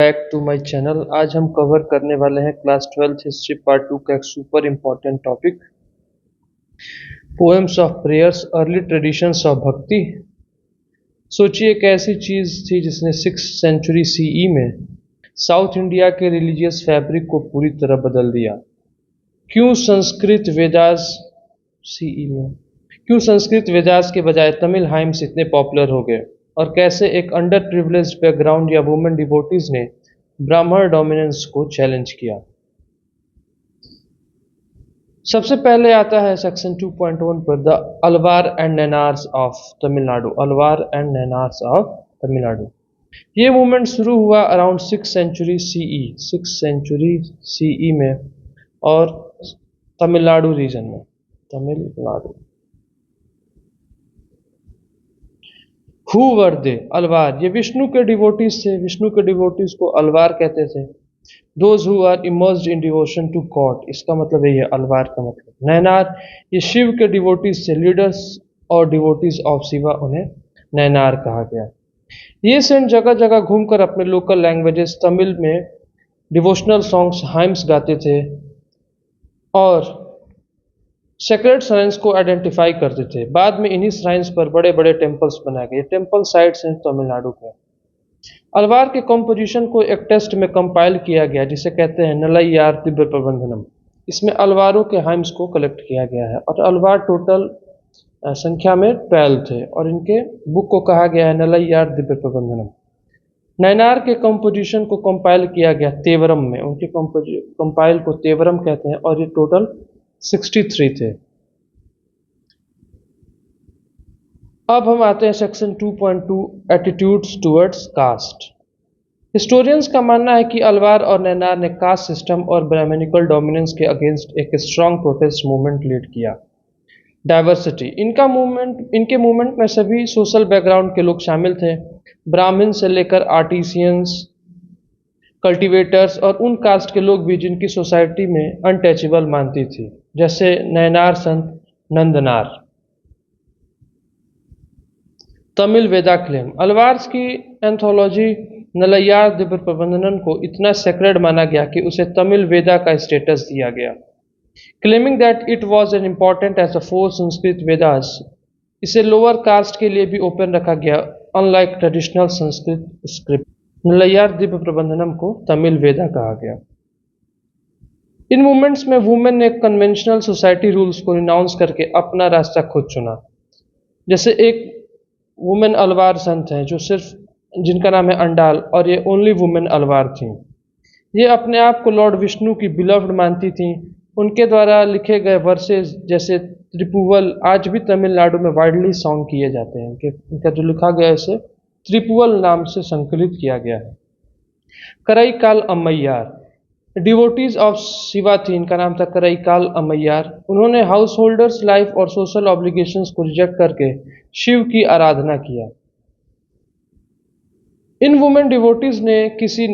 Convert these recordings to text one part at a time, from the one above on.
Back to my channel. आज हम cover करने वाले हैं क्लास 12th हिस्ट्री पार्ट 2 का एक super important topic, poems of prayers, early traditions of भक्ति। सोचिए एक ऐसी चीज थी जिसने 6th सेंचुरी सीई में साउथ इंडिया के रिलीजियस फैब्रिक को पूरी तरह बदल दिया। क्यों संस्कृत वेदास सीई में क्यों संस्कृत वेदास के बजाय तमिल हाइम्स इतने पॉपुलर हो गए, और कैसे एक अंडर प्रिविलेज्ड बैकग्राउंड या वुमेन डिवोटीज ने ब्राह्मण डोमिनेंस को चैलेंज किया। सबसे पहले आता है सेक्शन 2.1 पर the Alvar and Nayanars of Tamil Nadu. Alvar and Nayanars of Tamil Nadu, ये मूवमेंट शुरू हुआ अराउंड 6th सेंचुरी सीई में और तमिलनाडु रीजन में। तमिलनाडु हु वर दे? अलवार, ये विष्णु के डिवोटीज थे। विष्णु के डिवोटीज को अलवार कहते थे। Those who are immersed in devotion to God, इसका मतलब यही है अलवार का मतलब। नैनार, ये शिव के डिवोटीज थे। लीडर्स और डिवोटीज ऑफ शिवा, उन्हें नैनार कहा गया। ये सेंट जगह जगह घूमकर अपने लोकल लैंग्वेजेस तमिल में डिवोशनल सॉन्ग्स हाइम्स गाते थे और सेक्रेड श्राइन्स को आइडेंटिफाई करते थे। बाद में इन्हीं श्राइन्स पर बड़े बड़े टेम्पल्स बनाए गए। टेम्पल साइट्स हैं तमिलनाडु के। अलवार के कंपोजिशन को एक टेस्ट में कंपाइल किया गया जिसे कहते हैं नलैयार दिव्य प्रबंधनम। इसमें अलवारों के हाइम्स को कलेक्ट किया गया है और अलवार टोटल संख्या में 12 थे और इनके बुक को कहा गया है नलैयार दिव्य प्रबंधनम। नैनार के कंपोजिशन को कंपाइल किया गया तेवरम में। उनके कंपाइल को तेवरम कहते हैं और ये टोटल 63 थे। अब हम आते हैं section 2.2 attitudes towards caste. Historians का मानना है कि अलवार और नैनार ने कास्ट सिस्टम और ब्राह्मणिकल डोमिनेंस के अगेंस्ट एक स्ट्रांग प्रोटेस्ट मूवमेंट लीड किया। डाइवर्सिटी, इनके मूवमेंट में सभी सोशल बैकग्राउंड के लोग शामिल थे। ब्राह्मण से लेकर आर्टिसियंस, कल्टीवेटर्स और उन कास्ट के लोग भी जिनकी सोसाइटी में अनटचेबल मानती थी, जैसे नैनार संत नंदनार। तमिल वेदा क्लेम, अलवार्स की एंथोलॉजी नलैयार दिव्य प्रबंधनम को इतना सेक्रेड माना गया कि उसे तमिल वेदा का स्टेटस दिया गया। Claiming that it was an important as a 4 Sanskrit Vedas, इसे लोअर कास्ट के लिए भी ओपन रखा गया, unlike traditional Sanskrit script. Nalayira Divya Prabandham को तमिल वेदा कहा गया। इन मूवमेंट्स में वुमेन ने कन्वेंशनल सोसाइटी रूल्स को रिनाउंस करके अपना रास्ता खुद चुना। जैसे एक वुमेन अलवार संत हैं जो जिनका नाम है अंडाल, और ये ओनली वुमेन अलवार थी। ये अपने आप को लॉर्ड विष्णु की बिलव्ड मानती थी। उनके द्वारा लिखे गए वर्सेस जैसे त्रिपुवल आज भी तमिलनाडु में वाइडली सॉन्ग किए जाते हैं। इनका जो लिखा गया है इसे त्रिपुवल नाम से संकलित किया गया है। करईकाल अम्मैयार, डिवोटीज ऑफ शिवा थी। इनका नाम था करईकाल अम्मैयार। उन्होंने हाउस होल्डर्स लाइफ और सोशल ऑब्लिगेशंस को रिजेक्ट करके शिव की आराधना किया। इन वुमेन डिवोटीज ने किसी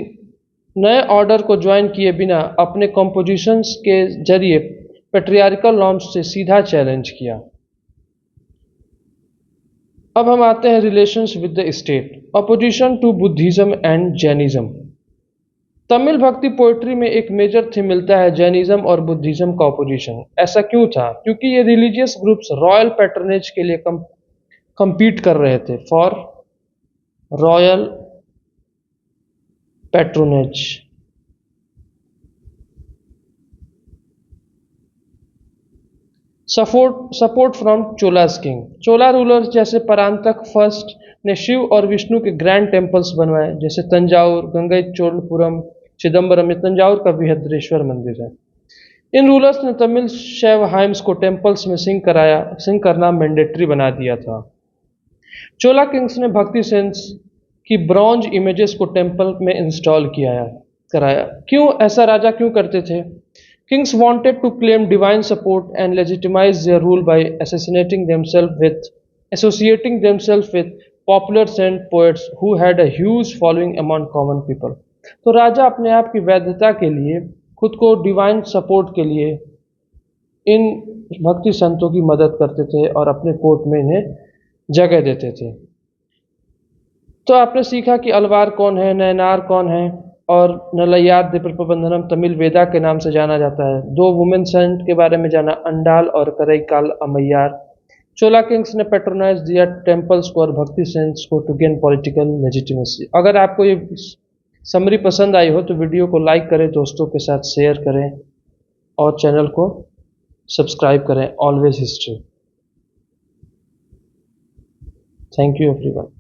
नए ऑर्डर को ज्वाइन किए बिना अपने कंपोजिशंस के जरिए पैट्रियार्कल नॉर्म्स से सीधा चैलेंज किया। अब हम आते हैं relations with the state, opposition to Buddhism and Jainism. Tamil bhakti poetry में एक मेजर थीम मिलता है जैनिज्म और बुद्धिज्म का ऑपोजिशन। ऐसा क्यों था? क्योंकि ये रिलीजियस ग्रुप्स रॉयल पैटर्नेज के लिए compete कर रहे थे, for royal patronage. Support from Cholas king, Chola rulers जैसे परांतक फर्स्ट ने शिव और विष्णु के ग्रैंड टेम्पल्स बनवाए, जैसे तंजाउर, गंगईचोलपुरम, चिदम्बरम। तंजाउर का बृहदेश्वर मंदिर है। इन रूलर्स ने तमिल शैव हाइम्स को टेम्पल्स में सिंग करना मैंडेटरी बना दिया था। चोला किंग्स ने भक्ति सेंस की ब्रॉन्ज इमेजेस को टेम्पल में इंस्टॉल कराया। क्यों ऐसा राजा क्यों करते थे? Kings wanted to claim divine support and legitimise their rule by associating themselves with popular saint poets who had a huge following among common people। तो राजा अपने आप की वैधता के लिए, खुद को डिवाइन सपोर्ट के लिए इन भक्ति संतों की मदद करते थे और अपने कोर्ट में इन्हें जगह देते थे। तो आपने सीखा कि अलवार कौन है, नैनार कौन है और नलैयार प्रबंधनम तमिल वेदा के नाम से जाना जाता है। दो वुमेन सेंट के बारे में जाना, अंडाल और करईकाल अम्मैयार। चोला किंग्स ने पेट्रोनाइज दिया टेम्पल्स को और भक्ति सेंट्स को टू गेन पॉलिटिकल लेजिटिमेसी। अगर आपको ये समरी पसंद आई हो तो वीडियो को लाइक करें, दोस्तों के साथ शेयर करें और चैनल को सब्सक्राइब करें। Always history. Thank you everyone.